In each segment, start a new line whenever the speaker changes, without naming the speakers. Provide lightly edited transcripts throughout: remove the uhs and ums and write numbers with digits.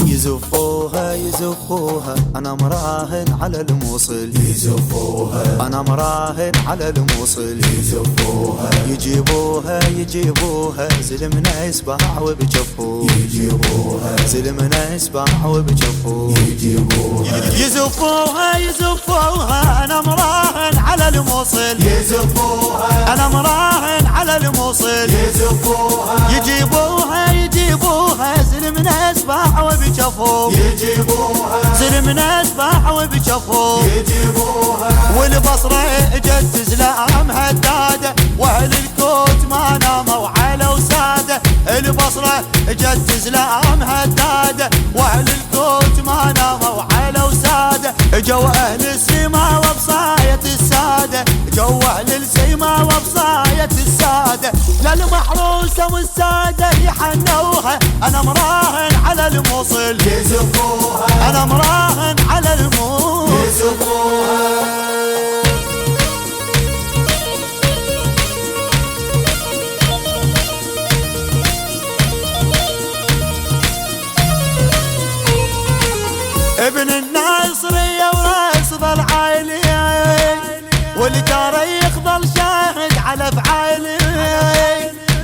يزفوها يزفوها أنا مراهن على الموصل،
يزفوها
أنا مراهن على الموصل،
يزفوها
يجيبوها يجيبوها زلمنا يسبح وبجفوه،
يجيبوها
زلمنا يسبح وبجفوه،
يجيبوها
يزفوها يزفوها أنا مراهن على الموصل،
يزفوها
أنا مراهن على الموصل،
يزفوها
يجيبوها يجيبوها زلمنا يسبح وبجفوه،
يجيبوها
زلمنا يسبح وبجفوه،
يجيبوها
والبصرة اجت تزلام هدادة واهل الكوت ما ناموا على وسادة، البصرة اجت تزلام هدادة واهل الكوت ما ناموا على وسادة، جو اهل السما وبصاية السادة، جو اهل السما وبصاية السادة، للمحروسة والسادة يحنوها انا مراهن على الموصل،
يزفوها
انا مراهن على الموصل،
يزفوها
ابن الناصرية وراس ظل عالي، والتاريخ ظل شاهد على افعالي،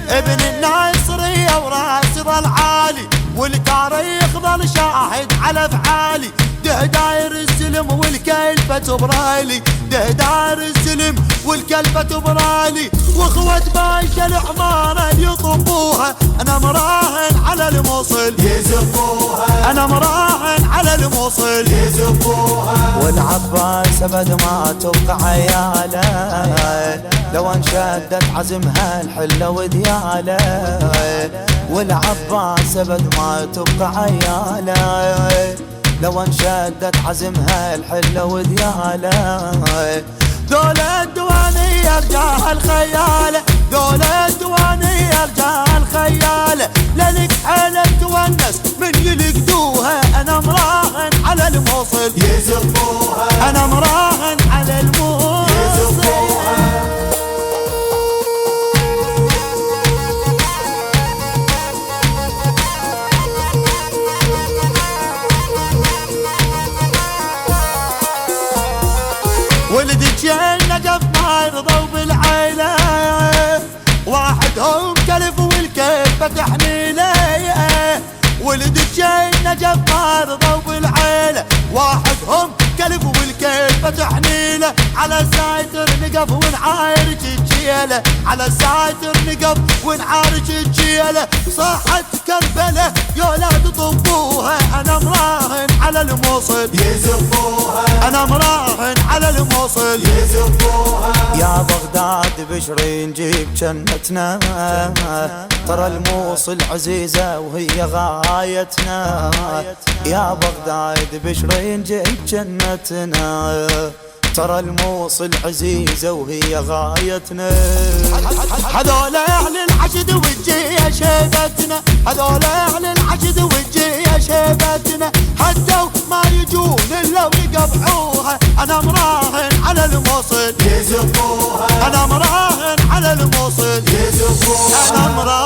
ابن الناصرية وراس ظل عالي، والتاريخ ظل شاهد على افعالي، ده داير السلم والكلفة تبرالي، ده داير السلم والكلفة تبرالي، واخوة باشا العمارة يطبوها انا مراهن على الموصل،
يزفوها
انا مراهن على الموصل،
يزفوها
والعباس ابد ما تبقى عياله، لو انشدت عزمها الحله ودياله، والعباس ابد ما تبقى عياله، لو انشدت عزمها الحله ودياله، ذول الديوانية رجال خياله، ذول الديوانية رجال خياله، للك حيلة تونس من يلقدوها انا مراهن على الموصل،
يزفوها
انا مراهن على الموصل،
يزفوها
ولد النجف ما يرضوا بالعيلة، واحدهم كلف والكلفة تحميله، ولد النجف ما يرضوا بالعيلة، واحدهم كلف والكلفة تحميله، على سايتر نقف ونعارج الجيلة، على سايتر نقف ونعارج الجيلة، صاحت كربلة يا ولاد طبوها انا مراهن على الموصل،
يزفوها
انا مراهن على الموصل،
يزفوها
يا بغداد بشري نجيب جنتنا، ترى الموصل عزيزة وهي غايتنا، يا بغداد بشري نجيب جنتنا، ترى الموصل عزيزة وهي غايتنا، هذول اهل الحشد والجيه شيبتنا، هذول اهل الحشد والجيه شيبتنا، هدوا ما يجون الا ويقبعوها انا مراهن على الموصل،
يزفوها
انا مراهن على الموصل،
يزفوها
انا مراهن